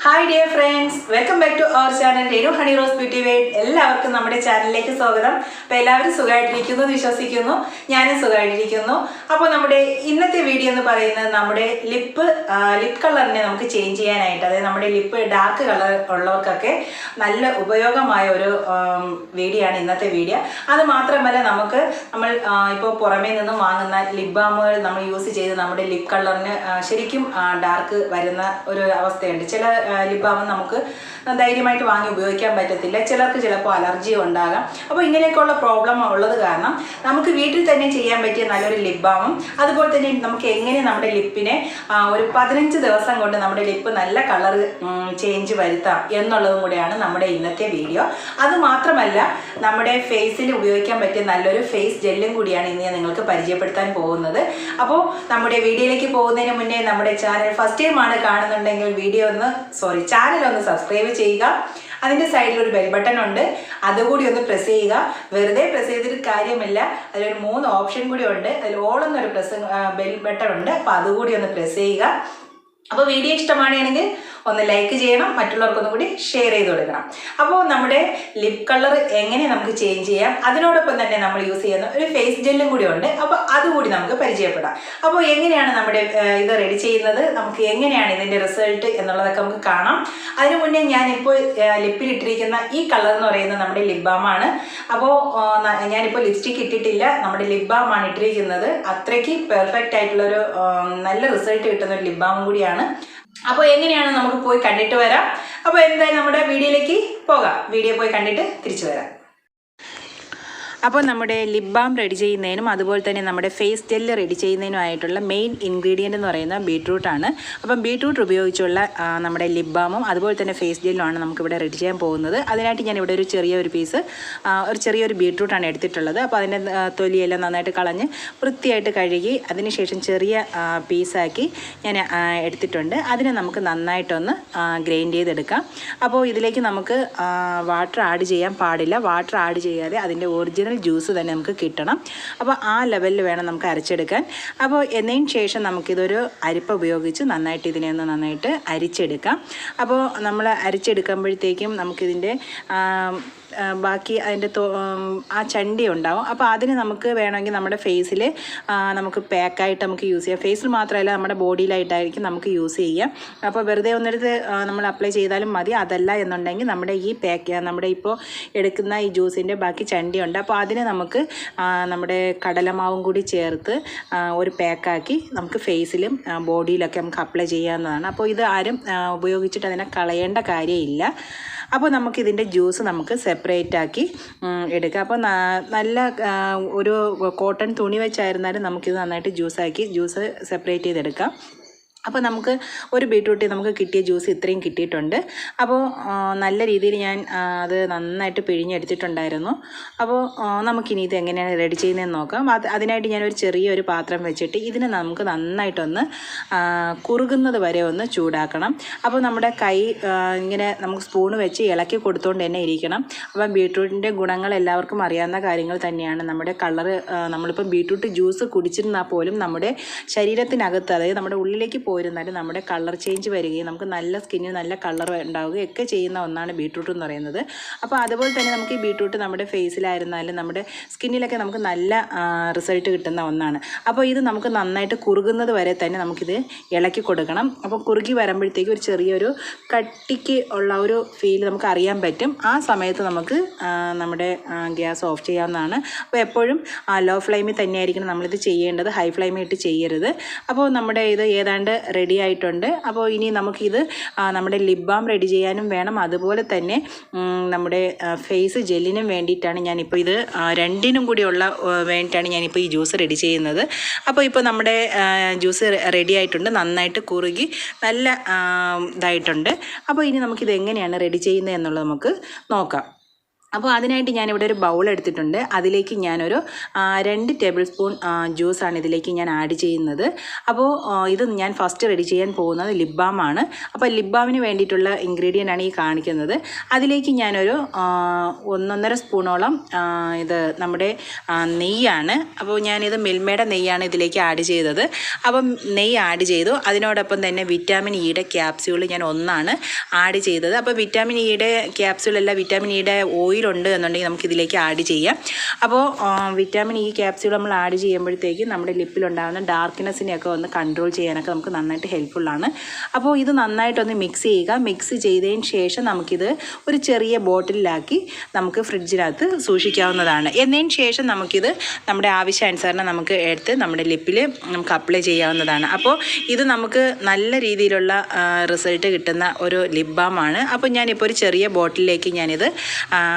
Hi dear friends, welcome back to our channel Renu Honey Rose Beauty Weight. എല്ലാവർക്കും നമ്മുടെ ചാനലിലേക്ക് സ്വാഗതം. അപ്പോൾ എല്ലാവരും സുഖമായിട്ടിരിക്കുന്നു എന്ന് വിശ്വസിക്കുന്നു. ഞാനും സുഖമായിട്ടിരിക്കുന്നു. അപ്പോൾ നമ്മുടെ ഇന്നത്തെ വീഡിയോ എന്ന് പറയുന്നത് നമ്മുടെ ലിപ്പ് കളറിനെ നമുക്ക് ചേഞ്ച് ചെയ്യാനായിട്ട്, അതായത് നമ്മുടെ ലിപ്പ് ഡാർക്ക് കളർ ഉള്ളവർക്കൊക്കെ നല്ല ഉപയോഗമായ ഒരു വീഡിയോ ആണ് ഇന്നത്തെ വീഡിയോ. അത് മാത്രമല്ല നമ്മൾ ഇപ്പോൾ പുറമേ നിന്നും വാങ്ങുന്ന ലിപ് ബാമുകൾ നമ്മൾ യൂസ് ചെയ്ത് നമ്മുടെ ലിപ്പ് കളറിന് ശരിക്കും ഡാർക്ക് വരുന്ന ഒരു അവസ്ഥയുണ്ട്. ചില ലിപ് ബാം നമുക്ക് ധൈര്യമായിട്ട് വാങ്ങി ഉപയോഗിക്കാൻ പറ്റത്തില്ല, ചിലർക്ക് ചിലപ്പോൾ അലർജി ഉണ്ടാകാം. അപ്പോൾ ഇങ്ങനെയൊക്കെയുള്ള പ്രോബ്ലം ഉള്ളത് കാരണം നമുക്ക് വീട്ടിൽ തന്നെ ചെയ്യാൻ പറ്റിയ നല്ലൊരു ലിപ് ബാമും അതുപോലെ തന്നെ നമുക്ക് എങ്ങനെ നമ്മുടെ ലിപ്പിനെ ഒരു 15 ദിവസം കൊണ്ട് നമ്മുടെ ലിപ്പ് നല്ല കളർ ചേഞ്ച് വരുത്താം എന്നുള്ളതും കൂടെയാണ് നമ്മുടെ ഇന്നത്തെ വീഡിയോ. അതുമാത്രമല്ല നമ്മുടെ ഫേസിൽ ഉപയോഗിക്കാൻ പറ്റിയ നല്ലൊരു ഫേസ് ജെല്ലും കൂടിയാണ് ഇന്ന് ഞാൻ നിങ്ങൾക്ക് പരിചയപ്പെടുത്താൻ പോകുന്നത്. അപ്പോൾ നമ്മുടെ വീഡിയോയിലേക്ക് പോകുന്നതിന് മുന്നേ നമ്മുടെ ചാനൽ ഫസ്റ്റ് ടൈം ആണ് കാണുന്നുണ്ടെങ്കിൽ ചാനൽ ഒന്ന് സബ്സ്ക്രൈബ് ചെയ്യുക. അതിൻ്റെ സൈഡിൽ ഒരു ബെൽ ബട്ടൺ ഉണ്ട്, അതുകൂടി ഒന്ന് പ്രസ് ചെയ്യുക. വെറുതെ പ്രസ് ചെയ്തിട്ട് കാര്യമില്ല, അതിലൊരു 3 ഓപ്ഷൻ കൂടി ഉണ്ട്. അതിൽ ഓൾ എന്നൊരു ബെൽ ബട്ടൺ ഉണ്ട്, അപ്പോൾ അതുകൂടി ഒന്ന് പ്രസ് ചെയ്യുക. അപ്പോൾ വീഡിയോ ഇഷ്ടമാണെങ്കിൽ ഒന്ന് ലൈക്ക് ചെയ്യണം, മറ്റുള്ളവർക്കൊന്നും കൂടി ഷെയർ ചെയ്ത് കൊടുക്കണം. അപ്പോൾ നമ്മുടെ ലിപ് കളർ എങ്ങനെ നമുക്ക് ചേഞ്ച് ചെയ്യാം, അതിനോടൊപ്പം തന്നെ നമ്മൾ യൂസ് ചെയ്യുന്ന ഒരു ഫേസ് ജെല്ലും കൂടി ഉണ്ട്. അപ്പോൾ അതുകൂടി നമുക്ക് പരിചയപ്പെടാം. അപ്പോൾ എങ്ങനെയാണ് നമ്മുടെ ഇത് റെഡി ചെയ്യുന്നത്, നമുക്ക് എങ്ങനെയാണ് ഇതിൻ്റെ റിസൾട്ട് എന്നുള്ളതൊക്കെ നമുക്ക് കാണാം. അതിനു മുന്നേ ഞാനിപ്പോൾ ലിപ്പിലിട്ടിരിക്കുന്ന ഈ കളർ എന്ന് പറയുന്നത് നമ്മുടെ ലിപ് ബാമാണ്. അപ്പോൾ ഞാനിപ്പോൾ ലിപ്സ്റ്റിക്ക് ഇട്ടിട്ടില്ല, നമ്മുടെ ലിപ് ബാമാണ് ഇട്ടിരിക്കുന്നത്. അത്രയ്ക്ക് പെർഫെക്റ്റ് ആയിട്ടുള്ളൊരു നല്ല റിസൾട്ട് കിട്ടുന്ന ഒരു ലിപ് ബാമും കൂടിയാണ്. അപ്പോൾ എങ്ങനെയാണ് നമുക്ക് പോയി കണ്ടിട്ട് വരാം. അപ്പോൾ എന്തായാലും നമ്മുടെ വീഡിയോയിലേക്ക് പോകാം. വീഡിയോ പോയി കണ്ടിട്ട് തിരിച്ചു വരാം. അപ്പോൾ നമ്മുടെ ലിപ് ബാം റെഡി ചെയ്യുന്നതിനും അതുപോലെ തന്നെ നമ്മുടെ ഫേസ് ജെല്ല് റെഡി ചെയ്യുന്നതിനുമായിട്ടുള്ള മെയിൻ ഇൻഗ്രീഡിയൻ്റ് എന്ന് പറയുന്നത് ബീട്രൂട്ടാണ്. അപ്പം ബീട്രൂട്ട് ഉപയോഗിച്ചുള്ള നമ്മുടെ ലിപ് ബാമും അതുപോലെ തന്നെ ഫേസ് ജെല്ലുമാണ് നമുക്കിവിടെ റെഡി ചെയ്യാൻ പോകുന്നത്. അതിനായിട്ട് ഞാനിവിടെ ഒരു ചെറിയൊരു ബീട്രൂട്ടാണ് എടുത്തിട്ടുള്ളത്. അപ്പോൾ അതിൻ്റെ തൊലിയെല്ലാം നന്നായിട്ട് കളഞ്ഞ് വൃത്തിയായിട്ട് കഴുകി അതിനുശേഷം ചെറിയ പീസാക്കി ഞാൻ എടുത്തിട്ടുണ്ട്. അതിനെ നമുക്ക് നന്നായിട്ടൊന്ന് ഗ്രൈൻഡ് ചെയ്തെടുക്കാം. അപ്പോൾ ഇതിലേക്ക് നമുക്ക് വാട്ടർ ആഡ് ചെയ്യാൻ പാടില്ല. വാട്ടർ ആഡ് ചെയ്യാതെ അതിൻ്റെ ഒറിജിനൽ ജ്യൂസ് തന്നെ നമുക്ക് കിട്ടണം. അപ്പോൾ ആ ലെവലിൽ വേണം നമുക്ക് അരച്ചെടുക്കാൻ. അപ്പോൾ എന്നതിന് ശേഷം നമുക്കിതൊരു അരിപ്പ ഉപയോഗിച്ച് നന്നായിട്ട് അരിച്ചെടുക്കാം. അപ്പോൾ നമ്മൾ അരിച്ചെടുക്കുമ്പോഴത്തേക്കും നമുക്കിതിൻ്റെ ബാക്കി അതിൻ്റെ ആ ചണ്ടി ഉണ്ടാവും. അപ്പോൾ അതിന് നമുക്ക് വേണമെങ്കിൽ നമ്മുടെ ഫേസിൽ നമുക്ക് പാക്കായിട്ട് നമുക്ക് യൂസ് ചെയ്യാം. ഫേസിൽ മാത്രമല്ല നമ്മുടെ ബോഡിയിലായിട്ടായിരിക്കും നമുക്ക് യൂസ് ചെയ്യാം. അപ്പോൾ വെറുതെ ഒന്നെടുത്ത് നമ്മൾ അപ്ലൈ ചെയ്താലും മതി. അതല്ല എന്നുണ്ടെങ്കിൽ നമ്മുടെ ഈ നമ്മുടെ ഇപ്പോൾ എടുക്കുന്ന ഈ ജ്യൂസിൻ്റെ ബാക്കി ചണ്ടി ഉണ്ട്. അപ്പോൾ അതിന് നമുക്ക് നമ്മുടെ കടലമാവും കൂടി ചേർത്ത് ഒരു പാക്കാക്കി നമുക്ക് ഫേസിലും ബോഡിയിലൊക്കെ നമുക്ക് അപ്ലൈ ചെയ്യാവുന്നതാണ്. അപ്പോൾ ഇത് ആരും ഉപയോഗിച്ചിട്ട് അതിനെ കളയേണ്ട കാര്യമില്ല. അപ്പോൾ നമുക്കിതിൻ്റെ ജ്യൂസ് നമുക്ക് സെപ്പറേറ്റ് ആക്കി എടുക്കാം. അപ്പോൾ നല്ല ഒരു കോട്ടൺ തുണി വെച്ചായിരുന്നാലും നമുക്കിത് നന്നായിട്ട് ജ്യൂസ് സെപ്പറേറ്റ് ചെയ്തെടുക്കാം. അപ്പോൾ നമുക്ക് ഒരു ബീട്രൂട്ടിൽ നമുക്ക് കിട്ടിയ ജ്യൂസ് ഇത്രയും കിട്ടിയിട്ടുണ്ട്. അപ്പോൾ നല്ല രീതിയിൽ ഞാൻ അത് നന്നായിട്ട് പിഴിഞ്ഞെടുത്തിട്ടുണ്ടായിരുന്നു. അപ്പോൾ നമുക്കിനി ഇത് എങ്ങനെയാണ് റെഡി ചെയ്യുന്നതെന്ന് നോക്കാം. അതിനായിട്ട് ഞാനൊരു ചെറിയൊരു പാത്രം വെച്ചിട്ട് ഇതിനെ നമുക്ക് നന്നായിട്ടൊന്ന് കുറുകുന്നത് വരെ ഒന്ന് ചൂടാക്കണം. അപ്പോൾ നമ്മുടെ കൈ ഇങ്ങനെ നമുക്ക് സ്പൂണ് വെച്ച് ഇളക്കി കൊടുത്തുകൊണ്ട് തന്നെ ഇരിക്കണം. അപ്പം ബീട്രൂട്ടിൻ്റെ ഗുണങ്ങൾ എല്ലാവർക്കും അറിയാവുന്ന കാര്യങ്ങൾ തന്നെയാണ്. നമ്മുടെ കളറ് നമ്മളിപ്പം ബീട്രൂട്ട് ജ്യൂസ് കുടിച്ചിരുന്നാൽ പോലും നമ്മുടെ ശരീരത്തിനകത്ത്, അതായത് നമ്മുടെ ഉള്ളിലേക്ക് പോയിരുന്നാലും നമ്മുടെ കളർ ചേഞ്ച് വരികയും നമുക്ക് നല്ല സ്കിന്നിന് നല്ല കളർ ഉണ്ടാവുകയൊക്കെ ചെയ്യുന്ന ഒന്നാണ് ബീട്രൂട്ട് എന്ന് പറയുന്നത്. അപ്പോൾ അതുപോലെ തന്നെ നമുക്ക് ഈ ബീട്രൂട്ട് നമ്മുടെ ഫേസിലായിരുന്നാലും നമ്മുടെ സ്കിന്നിലൊക്കെ നമുക്ക് നല്ല റിസൾട്ട് കിട്ടുന്ന ഒന്നാണ്. അപ്പോൾ ഇത് നമുക്ക് നന്നായിട്ട് കുറുകുന്നത് വരെ തന്നെ നമുക്കിത് ഇളക്കി കൊടുക്കണം. അപ്പോൾ കുറുകി വരുമ്പോഴത്തേക്ക് ഒരു ചെറിയൊരു കട്ടിക്ക് ഉള്ള ഒരു ഫീൽ നമുക്ക് അറിയാൻ പറ്റും. ആ സമയത്ത് നമുക്ക് നമ്മുടെ ഗ്യാസ് ഓഫ് ചെയ്യാവുന്നതാണ്. അപ്പോൾ എപ്പോഴും ലോ ഫ്ലെയിമിൽ തന്നെയായിരിക്കണം നമ്മളിത് ചെയ്യേണ്ടത്, ഹൈ ഫ്ലെയിമിൽ ഇട്ട് ചെയ്യരുത്. അപ്പോൾ നമ്മുടെ ഇത് ഏതാണ്ട് റെഡി ആയിട്ടുണ്ട്. അപ്പോൾ ഇനി നമുക്കിത് നമ്മുടെ ലിപ് ബാം റെഡി ചെയ്യാനും വേണം, അതുപോലെ തന്നെ നമ്മുടെ ഫേസ് ജെല്ലിനും വേണ്ടിയിട്ടാണ് ഞാനിപ്പോൾ ഇത് രണ്ടിനും കൂടിയുള്ള വേണ്ടിയിട്ടാണ് ഞാനിപ്പോൾ ഈ ജ്യൂസ് റെഡി ചെയ്യുന്നത്. അപ്പോൾ ഇപ്പോൾ നമ്മുടെ ജ്യൂസ് റെഡി ആയിട്ടുണ്ട്, നന്നായിട്ട് കുറുകി നല്ല ഇതായിട്ടുണ്ട്. അപ്പോൾ ഇനി നമുക്കിത് എങ്ങനെയാണ് റെഡി ചെയ്യുന്നത് എന്നുള്ളത് നമുക്ക് നോക്കാം. അപ്പോൾ അതിനായിട്ട് ഞാനിവിടെ ഒരു ബൗൾ എടുത്തിട്ടുണ്ട്. അതിലേക്ക് ഞാനൊരു 2 ടേബിൾ സ്പൂൺ ജ്യൂസാണ് ഇതിലേക്ക് ഞാൻ ആഡ് ചെയ്യുന്നത്. അപ്പോൾ ഇത് ഞാൻ ഫസ്റ്റ് റെഡി ചെയ്യാൻ പോകുന്നത് ലിപ് ബാം ആണ്. അപ്പോൾ ലിപ് ബാമിന് വേണ്ടിയിട്ടുള്ള ഇൻഗ്രീഡിയൻ്റ് ആണ് ഈ കാണിക്കുന്നത്. അതിലേക്ക് ഞാനൊരു 1.5 സ്പൂണോളം ഇത് നമ്മുടെ നെയ്യാണ്. അപ്പോൾ ഞാനിത് മിൽമയുടെ നെയ്യാണ് ഇതിലേക്ക് ആഡ് ചെയ്തത്. അപ്പം നെയ്യ് ആഡ് ചെയ്തു. അതിനോടൊപ്പം തന്നെ വിറ്റാമിൻ ഇയുടെ ക്യാപ്സ്യൂൾ ഞാൻ 1 ആഡ് ചെയ്തത്. അപ്പോൾ വിറ്റാമിൻ ഇയുടെ ക്യാപ്സ്യൂളല്ല, വിറ്റാമിൻ ഇയുടെ ഓയിലുണ്ട് എന്നുണ്ടെങ്കിൽ നമുക്കിതിലേക്ക് ആഡ് ചെയ്യാം. അപ്പോൾ വിറ്റാമിൻ ഇ ക്യാപ്സ്യൂൾ നമ്മൾ ആഡ് ചെയ്യുമ്പോഴത്തേക്കും നമ്മുടെ ലിപ്പിലുണ്ടാകുന്ന ഡാർക്ക്നെസ്സിനെയൊക്കെ ഒന്ന് കൺട്രോൾ ചെയ്യാനൊക്കെ നമുക്ക് നന്നായിട്ട് ഹെൽപ്ഫുള്ളാണ്. അപ്പോൾ ഇത് നന്നായിട്ടൊന്ന് മിക്സ് ചെയ്യുക. മിക്സ് ചെയ്തതിന് ശേഷം നമുക്കിത് ഒരു ചെറിയ ബോട്ടിലാക്കി നമുക്ക് ഫ്രിഡ്ജിനകത്ത് സൂക്ഷിക്കാവുന്നതാണ്. എന്നതിന് ശേഷം നമുക്കിത് നമ്മുടെ ആവശ്യാനുസരണം നമുക്ക് എടുത്ത് നമ്മുടെ ലിപ്പിൽ നമുക്ക് അപ്ലൈ ചെയ്യാവുന്നതാണ്. അപ്പോൾ ഇത് നമുക്ക് നല്ല രീതിയിലുള്ള റിസൾട്ട് കിട്ടുന്ന ഒരു ലിപ് ബാമാണ്. അപ്പോൾ ഞാനിപ്പോൾ ഒരു ചെറിയ ബോട്ടിലേക്ക് ഞാനിത്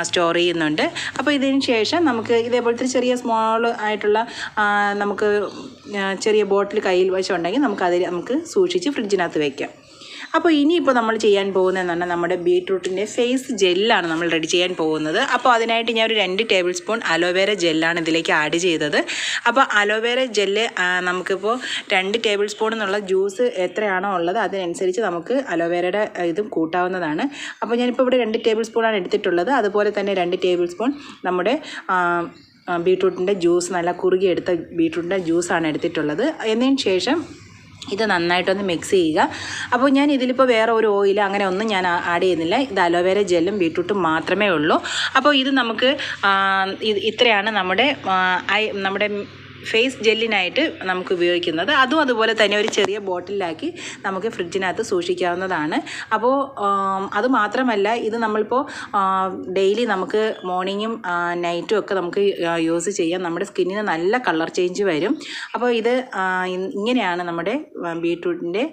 സ്റ്റോർ ചെയ്യുന്നുണ്ട്. അപ്പോൾ ഇതിന് ശേഷം നമുക്ക് ഇതേപോലത്തെ ചെറിയ സ്മോൾ ആയിട്ടുള്ള നമുക്ക് ചെറിയ ബോട്ടിൽ കയ്യിൽ വശമുണ്ടെങ്കിൽ നമുക്ക് സൂക്ഷിച്ച് ഫ്രിഡ്ജിനകത്ത് വയ്ക്കാം. അപ്പോൾ ഇനിയിപ്പോൾ നമ്മൾ ചെയ്യാൻ പോകുന്നതെന്ന് പറഞ്ഞാൽ നമ്മുടെ ബീട്രൂട്ടിൻ്റെ ഫേസ് ജെല്ലാണ് നമ്മൾ റെഡി ചെയ്യാൻ പോകുന്നത്. അപ്പോൾ അതിനായിട്ട് ഞാൻ ഒരു 2 ടേബിൾ സ്പൂൺ അലോവേര ജെല്ലാണ് ഇതിലേക്ക് ആഡ് ചെയ്തത്. അപ്പോൾ അലോവേര ജെല്ല് നമുക്കിപ്പോൾ 2 ടേബിൾ സ്പൂൺ എന്നുള്ള ജ്യൂസ് എത്രയാണോ ഉള്ളത് അതിനനുസരിച്ച് നമുക്ക് അലോവേരയുടെ ഇതും കൂട്ടാവുന്നതാണ്. അപ്പോൾ ഞാനിപ്പോൾ ഇവിടെ 2 ടേബിൾ സ്പൂണാണ് എടുത്തിട്ടുള്ളത്. അതുപോലെ തന്നെ 2 ടേബിൾ സ്പൂൺ നമ്മുടെ ബീട്രൂട്ടിൻ്റെ ജ്യൂസ്, നല്ല കുറുകിയെടുത്ത ബീട്രൂട്ടിൻ്റെ ജ്യൂസാണ് എടുത്തിട്ടുള്ളത്. എന്നതിന് ശേഷം ഇത് നന്നായിട്ടൊന്ന് മിക്സ് ചെയ്യുക. അപ്പോൾ ഞാൻ ഇതിലിപ്പോൾ വേറെ ഒരു ഓയിൽ അങ്ങനെ ഒന്നും ഞാൻ ആഡ് ചെയ്യുന്നില്ല. ഇത് അലോവേര ജെല്ലും ബീട്രൂട്ടും മാത്രമേ ഉള്ളൂ. അപ്പോൾ ഇത് നമുക്ക് ഇത്രയാണ് നമ്മുടെ ഫേസ് ജെല്ലിനായിട്ട് നമുക്ക് ഉപയോഗിക്കുന്നത്. അതും അതുപോലെ തന്നെ ഒരു ചെറിയ ബോട്ടിലാക്കി നമുക്ക് ഫ്രിഡ്ജിനകത്ത് സൂക്ഷിക്കാവുന്നതാണ്. അപ്പോൾ അത് മാത്രമല്ല, ഇത് നമ്മളിപ്പോൾ ഡെയിലി നമുക്ക് മോർണിംഗും നൈറ്റും ഒക്കെ നമുക്ക് യൂസ് ചെയ്യാം. നമ്മുടെ സ്കിന്നിന് നല്ല കളർ ചേഞ്ച് വരും. അപ്പോൾ ഇത് ഇങ്ങനെയാണ് നമ്മുടെ ബീട്രൂട്ടിൻ്റെ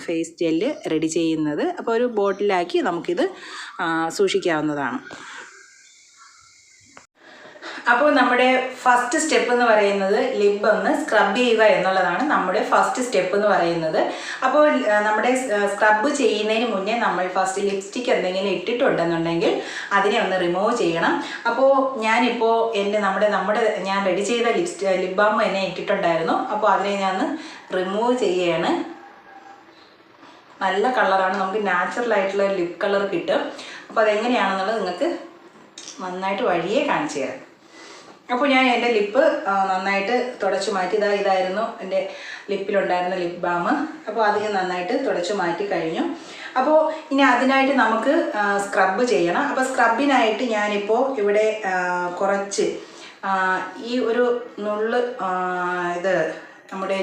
ഫേസ് ജെല്ല് റെഡി ചെയ്യുന്നത്. അപ്പോൾ ഒരു ബോട്ടിലാക്കി നമുക്കിത് സൂക്ഷിക്കാവുന്നതാണ്. അപ്പോൾ നമ്മുടെ ഫസ്റ്റ് സ്റ്റെപ്പ് എന്ന് പറയുന്നത് ലിപ്പ് ഒന്ന് സ്ക്രബ് ചെയ്യുക എന്നുള്ളതാണ് നമ്മുടെ ഫസ്റ്റ് സ്റ്റെപ്പ് എന്ന് പറയുന്നത്. അപ്പോൾ നമ്മുടെ സ്ക്രബ് ചെയ്യുന്നതിന് മുന്നേ നമ്മൾ ഫസ്റ്റ് ലിപ്സ്റ്റിക്ക് എന്തെങ്കിലും ഇട്ടിട്ടുണ്ടെന്നുണ്ടെങ്കിൽ അതിനെ ഒന്ന് റിമൂവ് ചെയ്യണം. അപ്പോൾ ഞാനിപ്പോൾ ഞാൻ റെഡി ചെയ്ത ലിപ് ബാം എന്നെ ഇട്ടിട്ടുണ്ടായിരുന്നു. അപ്പോൾ അതിനെ ഞാൻ റിമൂവ് ചെയ്യുകയാണ്. നല്ല കളറാണ്, നമുക്ക് നാച്ചുറലായിട്ടുള്ള ലിപ് കളർ കിട്ടും. അപ്പോൾ അതെങ്ങനെയാണെന്നുള്ളത് നിങ്ങൾക്ക് നന്നായിട്ട് വഴിയേ കാണിച്ചു തരാം. അപ്പോൾ ഞാൻ എൻ്റെ ലിപ്പ് നന്നായിട്ട് തുടച്ചു മാറ്റി. ഇതായിരുന്നു എൻ്റെ ലിപ്പിലുണ്ടായിരുന്ന ലിപ് ബാം. അപ്പോൾ അത് ഞാൻ നന്നായിട്ട് തുടച്ചു മാറ്റി കഴിഞ്ഞു. അപ്പോൾ ഇനി അതിനായിട്ട് നമുക്ക് സ്ക്രബ് ചെയ്യണം. അപ്പോൾ സ്ക്രബിനായിട്ട് ഞാനിപ്പോൾ ഇവിടെ കുറച്ച് ഈ ഒരു നുള്ള് ഇത് നമ്മുടെ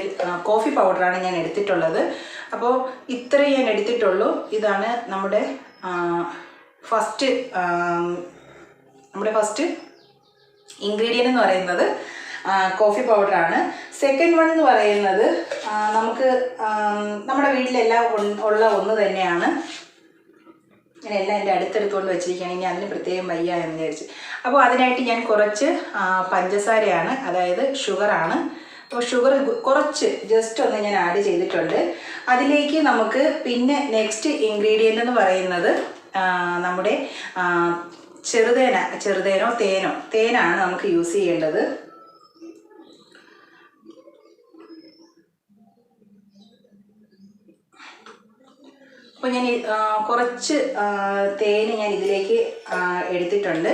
കോഫി പൗഡറാണ് ഞാൻ എടുത്തിട്ടുള്ളത്. അപ്പോൾ ഇത്രയും ഞാൻ എടുത്തിട്ടുള്ളൂ. ഇതാണ് നമ്മുടെ ഫസ്റ്റ് ഇൻഗ്രീഡിയൻ്റ് എന്ന് പറയുന്നത് കോഫി പൗഡറാണ്. സെക്കൻഡ് വൺ എന്ന് പറയുന്നത് നമുക്ക് നമ്മുടെ വീട്ടിലെല്ലാം ഉള്ള ഒന്ന് തന്നെയാണ്. ഞാനെല്ലാം എൻ്റെ അടുത്തെടുത്തുകൊണ്ട് വെച്ചിരിക്കുകയാണ്. ഇനി അതിന് പ്രത്യേകം വയ്യ എന്ന് വിചാരിച്ച്. അപ്പോൾ അതിനായിട്ട് ഞാൻ കുറച്ച് പഞ്ചസാരയാണ്, അതായത് ഷുഗറാണ്. അപ്പോൾ ഷുഗർ കുറച്ച് ജസ്റ്റ് ഒന്ന് ഞാൻ ആഡ് ചെയ്തിട്ടുണ്ട്. അതിലേക്ക് നമുക്ക് പിന്നെ നെക്സ്റ്റ് ഇൻഗ്രീഡിയൻ്റ് എന്ന് പറയുന്നത് നമ്മുടെ ചെറുതേനോ തേനാണ് നമുക്ക് യൂസ് ചെയ്യേണ്ടത്. അപ്പോൾ ഞാൻ കുറച്ച് തേന് ഞാൻ ഇതിലേക്ക് എടുത്തിട്ടുണ്ട്.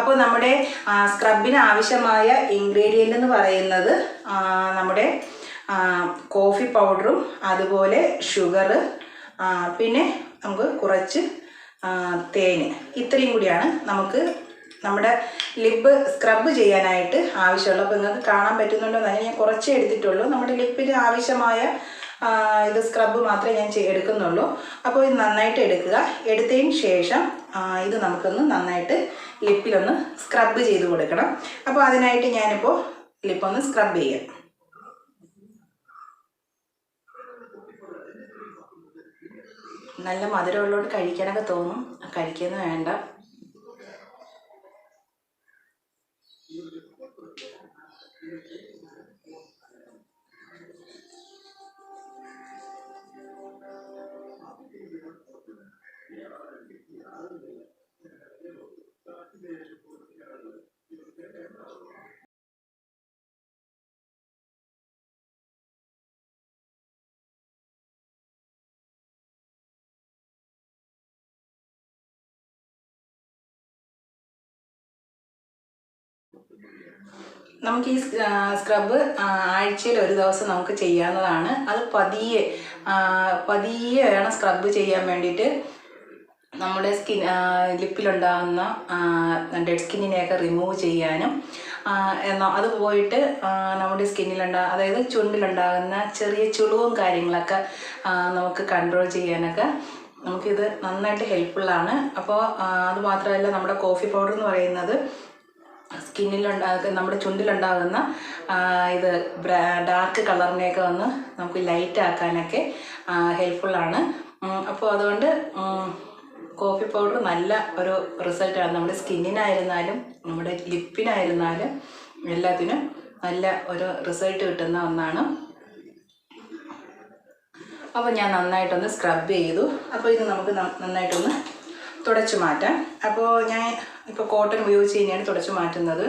അപ്പോൾ നമ്മുടെ സ്ക്രബിന് ആവശ്യമായ ഇൻഗ്രീഡിയൻ്റ് എന്ന് പറയുന്നത് നമ്മുടെ കോഫി പൗഡറും അതുപോലെ ഷുഗർ, പിന്നെ നമുക്ക് കുറച്ച് തേന്, ഇത്രയും കൂടിയാണ് നമുക്ക് നമ്മുടെ ലിപ്പ് സ്ക്രബ് ചെയ്യാനായിട്ട് ആവശ്യമുള്ളൂ. അപ്പോൾ നിങ്ങൾക്ക് കാണാൻ പറ്റുന്നുണ്ടോ എന്ന് ഞാൻ കുറച്ചേ എടുത്തിട്ടുള്ളൂ. നമ്മുടെ ലിപ്പിന് ആവശ്യമായ ഇത് സ്ക്രബ് മാത്രമേ ഞാൻ എടുക്കുന്നുള്ളൂ. അപ്പോൾ ഇത് നന്നായിട്ട് എടുക്കുക. എടുത്തതിന് ശേഷം ഇത് നമുക്കൊന്ന് നന്നായിട്ട് ലിപ്പിലൊന്ന് സ്ക്രബ് ചെയ്ത് കൊടുക്കണം. അപ്പോൾ അതിനായിട്ട് ഞാനിപ്പോൾ ലിപ്പൊന്ന് സ്ക്രബ് ചെയ്യാം. നല്ല മധുരമുള്ളതുകൊണ്ട് കഴിക്കാനൊക്കെ തോന്നും, കഴിക്കുന്നു വേണ്ട. നമുക്ക് ഈ സ്ക്രബ് ആഴ്ചയിൽ ഒരു ദിവസം നമുക്ക് ചെയ്യാവുന്നതാണ്. അത് പതിയെ വേണം സ്ക്രബ് ചെയ്യാൻ വേണ്ടിയിട്ട്. നമ്മുടെ ലിപ്പിലുണ്ടാകുന്ന ഡെഡ് സ്കിന്നിനെയൊക്കെ റിമൂവ് ചെയ്യാനും അത് പോയിട്ട് നമ്മുടെ അതായത് ചുണ്ടിലുണ്ടാകുന്ന ചെറിയ ചുളിവും കാര്യങ്ങളൊക്കെ നമുക്ക് കൺട്രോൾ ചെയ്യാനൊക്കെ നമുക്കിത് നന്നായിട്ട് ഹെൽപ്ഫുള്ളാണ്. അപ്പോൾ അതുമാത്രമല്ല, നമ്മുടെ കോഫി പൗഡർ എന്ന് പറയുന്നത് നമ്മുടെ ചുണ്ടിലുണ്ടാകുന്ന ഇത് ഡാർക്ക് കളറിനെയൊക്കെ ഒന്ന് നമുക്ക് ലൈറ്റ് ആക്കാനൊക്കെ ഹെൽപ്ഫുള്ളാണ്. അപ്പോൾ അതുകൊണ്ട് കോഫി പൗഡർ നല്ല ഒരു റിസൾട്ടാണ്. നമ്മുടെ സ്കിന്നിനായിരുന്നാലും നമ്മുടെ ലിപ്പിനായിരുന്നാലും എല്ലാത്തിനും നല്ല ഒരു റിസൾട്ട് കിട്ടുന്ന ഒന്നാണ്. അപ്പോൾ ഞാൻ നന്നായിട്ടൊന്ന് സ്ക്രബ് ചെയ്തു. അപ്പോൾ ഇത് നമുക്ക് നന്നായിട്ടൊന്ന് തുടച്ചു മാറ്റാം. അപ്പോൾ ഞാൻ ഇപ്പോൾ കോട്ടൺ ഉപയോഗിച്ച് തന്നെയാണ് തുടച്ചു മാറ്റുന്നത്.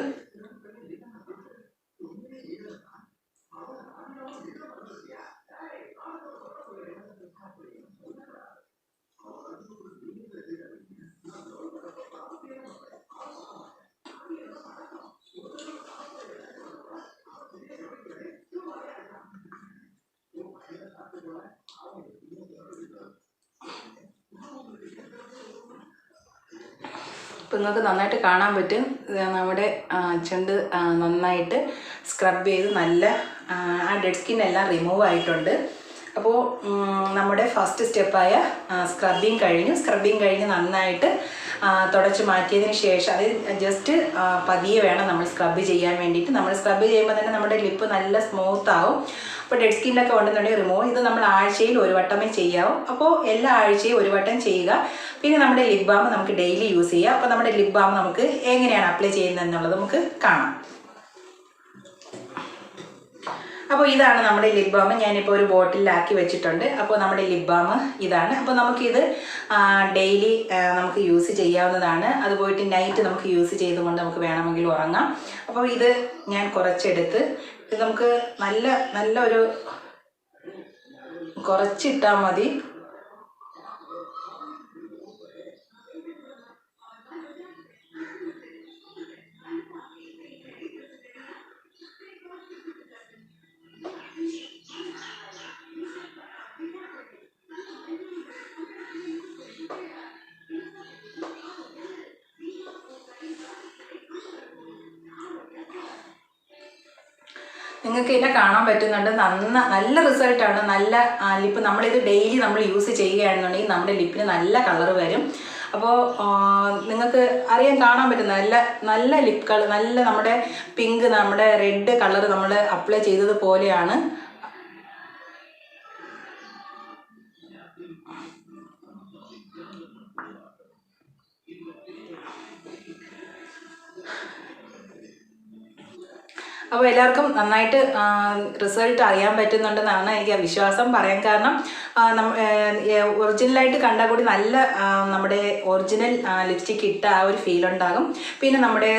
ഇപ്പം നിങ്ങൾക്ക് നന്നായിട്ട് കാണാൻ പറ്റും, നമ്മുടെ ചുണ്ട് നന്നായിട്ട് സ്ക്രബ് ചെയ്ത് നല്ല ആ ഡെഡ് സ്കിന്നെല്ലാം റിമൂവ് ആയിട്ടുണ്ട്. അപ്പോൾ നമ്മുടെ ഫസ്റ്റ് സ്റ്റെപ്പായ സ്ക്രബിങ് കഴിഞ്ഞ് നന്നായിട്ട് തുടച്ച് മാറ്റിയതിന് ശേഷം അത് ജസ്റ്റ് പതിയെ വേണം നമ്മൾ സ്ക്രബ് ചെയ്യാൻ വേണ്ടിയിട്ട്. നമ്മൾ സ്ക്രബ് ചെയ്യുമ്പോൾ തന്നെ നമ്മുടെ ലിപ്പ് നല്ല സ്മൂത്ത് ആവും. അപ്പോൾ ഡെഡ് സ്കിന്നൊക്കെ ഉണ്ടെന്നുണ്ടെങ്കിൽ റിമൂവ് ഇത് നമ്മൾ ആഴ്ചയിൽ ഒരു വട്ടമേ ചെയ്യാവും. അപ്പോൾ എല്ലാ ആഴ്ചയും ഒരു വട്ടം ചെയ്യുക. പിന്നെ നമ്മുടെ ലിപ് ബാം നമുക്ക് ഡെയിലി യൂസ് ചെയ്യാം. അപ്പോൾ നമ്മുടെ ലിപ് ബാം നമുക്ക് എങ്ങനെയാണ് അപ്ലൈ ചെയ്യുന്നത് എന്നുള്ളത് നമുക്ക് കാണാം. അപ്പോൾ ഇതാണ് നമ്മുടെ ലിപ് ബാം. ഞാനിപ്പോൾ ഒരു ബോട്ടിലാക്കി വെച്ചിട്ടുണ്ട്. അപ്പോൾ നമ്മുടെ ലിപ് ബാം ഇതാണ്. അപ്പോൾ നമുക്കിത് ഡെയിലി നമുക്ക് യൂസ് ചെയ്യാവുന്നതാണ്. അത് പോയിട്ട് നൈറ്റ് നമുക്ക് യൂസ് ചെയ്തുകൊണ്ട് നമുക്ക് വേണമെങ്കിൽ ഉറങ്ങാം. അപ്പോൾ ഇത് ഞാൻ കുറച്ചെടുത്ത് ഇത് നമുക്ക് നല്ലൊരു കുറച്ചിട്ടാൽ മതി. നിങ്ങൾക്ക് ഇതിനെ കാണാൻ പറ്റുന്നുണ്ട്. നല്ല റിസൾട്ടാണ്. നല്ല ലിപ്പ് നമ്മളിത് ഡെയിലി നമ്മൾ യൂസ് ചെയ്യുകയാണെന്നുണ്ടെങ്കിൽ നമ്മുടെ ലിപ്പിന് നല്ല കളർ വരും. അപ്പോൾ നിങ്ങൾക്ക് കാണാൻ പറ്റും നല്ല ലിപ്പ് കളർ, നല്ല നമ്മുടെ പിങ്ക്, നമ്മുടെ റെഡ് കളർ നമ്മൾ അപ്ലൈ ചെയ്തതുപോലെയാണ്. അപ്പോൾ എല്ലാവർക്കും നന്നായിട്ട് റിസൾട്ട് അറിയാൻ പറ്റുന്നുണ്ടെന്നാണ് എനിക്ക് വിശ്വാസം. പറയാൻ കാരണം ഒറിജിനലായിട്ട് കണ്ടാൽ കൂടി നല്ല നമ്മുടെ ഒറിജിനൽ ലിപ്സ്റ്റിക് ഇട്ട ആ ഒരു ഫീൽ ഉണ്ടാകും. പിന്നെ നമ്മുടെ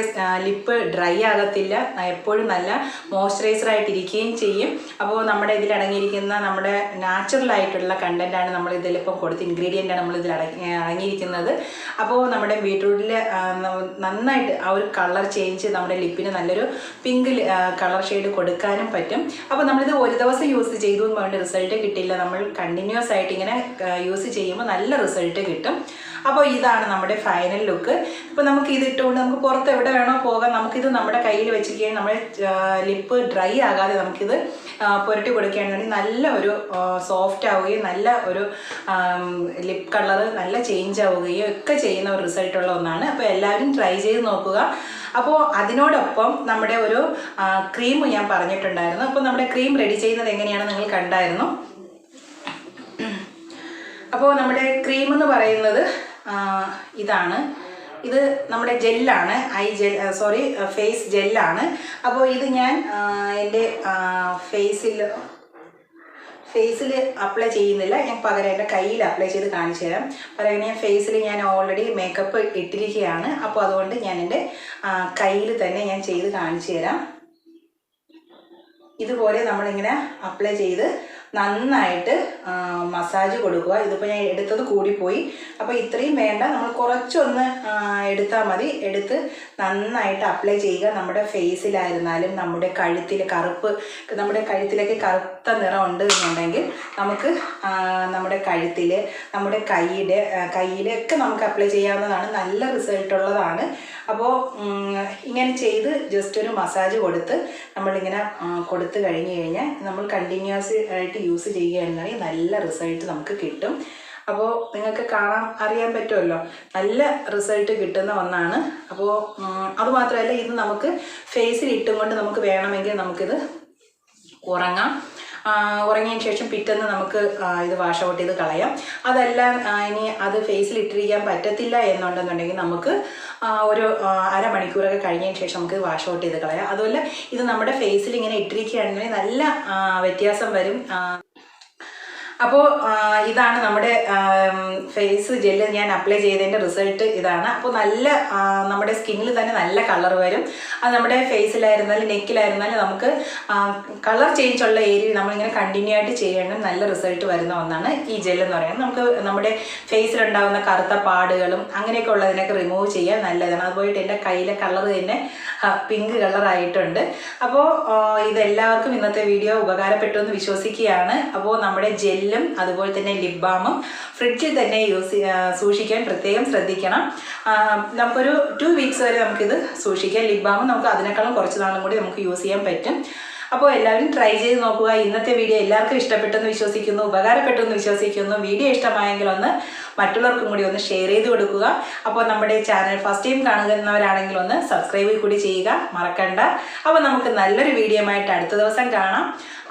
ലിപ്പ് ഡ്രൈ ആകത്തില്ല, എപ്പോഴും നല്ല മോയ്സ്ചറൈസറായിട്ടിരിക്കുകയും ചെയ്യും. അപ്പോൾ നമ്മുടെ ഇതിലടങ്ങിയിരിക്കുന്ന നമ്മുടെ നാച്ചുറലായിട്ടുള്ള കണ്ടൻറ്റാണ് നമ്മൾ ഇതിലിപ്പം ഇൻഗ്രീഡിയൻ്റാണ് നമ്മളിതിൽ അടങ്ങിയിരിക്കുന്നത്. അപ്പോൾ നമ്മുടെ ബീട്രൂട്ടിൽ നന്നായിട്ട് ആ ഒരു കളർ ചേഞ്ച് നമ്മുടെ ലിപ്പിന് നല്ലൊരു പിങ്ക് കളർ ഷെയ്ഡ് കൊടുക്കാനും പറ്റും. അപ്പോൾ നമ്മളിത് ഒരു ദിവസം യൂസ് ചെയ്തു എന്ന് പറഞ്ഞിട്ട് റിസൾട്ട് കിട്ടില്ല. നമ്മൾ കണ്ടിന്യൂസ് ആയിട്ട് ഇങ്ങനെ യൂസ് ചെയ്യുമ്പോൾ നല്ല റിസൾട്ട് കിട്ടും. അപ്പോൾ ഇതാണ് നമ്മുടെ ഫൈനൽ ലുക്ക്. ഇപ്പോൾ നമുക്ക് ഇതിട്ടുകൊണ്ട് നമുക്ക് പുറത്ത് എവിടെ വേണോ പോകാം. നമുക്കിത് നമ്മുടെ കയ്യിൽ വെച്ചിരിക്കുകയും നമ്മുടെ ലിപ്പ് ഡ്രൈ ആകാതെ നമുക്കിത് പുരട്ടി കൊടുക്കുകയാണെന്നുണ്ടെങ്കിൽ നല്ല ഒരു സോഫ്റ്റ് ആവുകയും നല്ല ഒരു ലിപ്പ് കളർ നല്ല ചേഞ്ച് ആവുകയും ഒക്കെ ചെയ്യുന്ന ഒരു റിസൾട്ടുള്ള ഒന്നാണ്. അപ്പോൾ എല്ലാവരും ട്രൈ ചെയ്ത് നോക്കുക. അപ്പോൾ അതിനോടൊപ്പം നമ്മുടെ ഒരു ക്രീം ഞാൻ പറഞ്ഞിട്ടുണ്ടായിരുന്നു. അപ്പോൾ നമ്മുടെ ക്രീം റെഡി ചെയ്യുന്നത് എങ്ങനെയാണെന്ന് നിങ്ങൾ കണ്ടായിരുന്നു. അപ്പോൾ നമ്മുടെ ക്രീം എന്ന് പറയുന്നത് ഇതാണ്. ഇത് നമ്മുടെ ജെല്ലാണ്, ഫേസ് ജെല്ലാണ്. അപ്പോൾ ഇത് ഞാൻ എൻ്റെ ഫേസിൽ അപ്ലൈ ചെയ്യുന്നില്ല. ഞാൻ പകരം എൻ്റെ കയ്യിൽ അപ്ലൈ ചെയ്ത് കാണിച്ചു തരാം. പകരം ഞാൻ ഫേസിൽ ഞാൻ ഓൾറെഡി മേക്കപ്പ് ഇട്ടിരിക്കുകയാണ്. അപ്പോൾ അതുകൊണ്ട് ഞാൻ എൻ്റെ കയ്യിൽ തന്നെ ഞാൻ ചെയ്ത് കാണിച്ചു തരാം. ഇതുപോലെ നമ്മളിങ്ങനെ അപ്ലൈ ചെയ്ത് നന്നായിട്ട് മസാജ് കൊടുക്കുക. ഇതിപ്പോൾ ഞാൻ എടുത്തത് കൂടിപ്പോയി, അപ്പോൾ ഇത്രയും വേണ്ട, നമ്മൾ കുറച്ചൊന്ന് എടുത്താൽ മതി. എടുത്ത് നന്നായിട്ട് അപ്ലൈ ചെയ്യുക. നമ്മുടെ ഫേസിലായിരുന്നാലും നമ്മുടെ കഴുത്തിൽ നമ്മുടെ കഴുത്തിലേക്ക് കറുത്ത നിറം ഉണ്ട് എന്നുണ്ടെങ്കിൽ നമുക്ക് നമ്മുടെ കഴുത്തിൽ, നമ്മുടെ കയ്യിലൊക്കെ നമുക്ക് അപ്ലൈ ചെയ്യാവുന്നതാണ്. നല്ല റിസൾട്ടുള്ളതാണ്. അപ്പോൾ ഇങ്ങനെ ചെയ്ത് ജസ്റ്റ് ഒരു മസാജ് കൊടുത്ത് നമ്മളിങ്ങനെ കൊടുത്തു കഴിഞ്ഞാൽ നമ്മൾ കണ്ടിന്യൂസ് ആയിട്ട് യൂസ് ചെയ്യുകയാണെങ്കിൽ നല്ല റിസൾട്ട് നമുക്ക് കിട്ടും. അപ്പോൾ നിങ്ങൾക്ക് അറിയാൻ പറ്റുമല്ലോ, നല്ല റിസൾട്ട് കിട്ടുന്ന ഒന്നാണ്. അപ്പോൾ അതുമാത്രമല്ല, ഇത് നമുക്ക് ഫേസിൽ ഇട്ടും കൊണ്ട് നമുക്ക് വേണമെങ്കിൽ നമുക്കിത് ഉറങ്ങിയതിന് ശേഷം പിറ്റേന്ന് നമുക്ക് ഇത് വാഷ് ഔട്ട് ചെയ്ത് കളയാം. അതല്ല ഇനി അത് ഫേസിൽ ഇട്ടിരിക്കാൻ പറ്റത്തില്ല എന്നുണ്ടെന്നുണ്ടെങ്കിൽ നമുക്ക് ഒരു അരമണിക്കൂറൊക്കെ കഴിഞ്ഞതിന് ശേഷം നമുക്ക് വാഷ് ഔട്ട് ചെയ്ത് കളയാം. അതുപോലെ ഇത് നമ്മുടെ ഫേസിൽ ഇങ്ങനെ ഇട്ടിരിക്കുകയാണെങ്കിൽ നല്ല വ്യത്യാസം വരും. അപ്പോൾ ഇതാണ് നമ്മുടെ ഫേസ് ജെല്ല് ഞാൻ അപ്ലൈ ചെയ്തതിൻ്റെ റിസൾട്ട് ഇതാണ്. അപ്പോൾ നല്ല നമ്മുടെ സ്കിന്നിൽ തന്നെ നല്ല കളർ വരും. അത് നമ്മുടെ ഫേസിലായിരുന്നാലും നെക്കിലായിരുന്നാലും നമുക്ക് കളർ ചേഞ്ച് ഉള്ള ഏരിയ നമ്മളിങ്ങനെ കണ്ടിന്യൂ ആയിട്ട് ചെയ്യണം. നല്ല റിസൾട്ട് വരുന്ന ഒന്നാണ് ഈ ജെല്ല് എന്ന് പറയുന്നത്. നമുക്ക് നമ്മുടെ ഫേസിലുണ്ടാകുന്ന കറുത്ത പാടുകളും അങ്ങനെയൊക്കെ ഉള്ളതിനൊക്കെ റിമൂവ് ചെയ്യാൻ നല്ലതാണ്. അതുപോയിട്ട് എൻ്റെ കയ്യിലെ കളർ തന്നെ പിങ്ക് കളറായിട്ടുണ്ട്. അപ്പോൾ ഇതെല്ലാവർക്കും ഇന്നത്തെ വീഡിയോ ഉപകാരപ്പെട്ടു എന്ന് വിശ്വസിക്കുകയാണ്. അപ്പോൾ നമ്മുടെ ജെല്ലും അതുപോലെ തന്നെ ലിപ് ബാമും ഫ്രിഡ്ജിൽ തന്നെ സൂക്ഷിക്കാൻ പ്രത്യേകം ശ്രദ്ധിക്കണം. നമുക്കൊരു 2 വീക്സ് വരെ നമുക്കിത് സൂക്ഷിക്കാം. ലിപ് ബാമും നമുക്ക് അതിനേക്കാളും കുറച്ച് നാളും കൂടി നമുക്ക് യൂസ് ചെയ്യാൻ പറ്റും. അപ്പോൾ എല്ലാവരും ട്രൈ ചെയ്ത് നോക്കുക. ഇന്നത്തെ വീഡിയോ എല്ലാവർക്കും ഇഷ്ടപ്പെട്ടെന്ന് വിശ്വസിക്കുന്നു, ഉപകാരപ്പെട്ടു എന്ന് വിശ്വസിക്കുന്നു. വീഡിയോ ഇഷ്ടമായെങ്കിൽ ഒന്ന് മറ്റുള്ളവർക്കും കൂടി ഒന്ന് ഷെയർ ചെയ്ത് കൊടുക്കുക. അപ്പോൾ നമ്മുടെ ചാനൽ ഫസ്റ്റ് ടൈം കാണുന്നവരാണെങ്കിൽ ഒന്ന് സബ്സ്ക്രൈബ് കൂടി ചെയ്യുക, മറക്കണ്ട. അപ്പോൾ നമുക്ക് നല്ലൊരു വീഡിയോ ആയിട്ട് അടുത്ത ദിവസം കാണാം.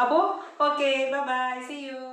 അപ്പോൾ okay, bye bye, see U.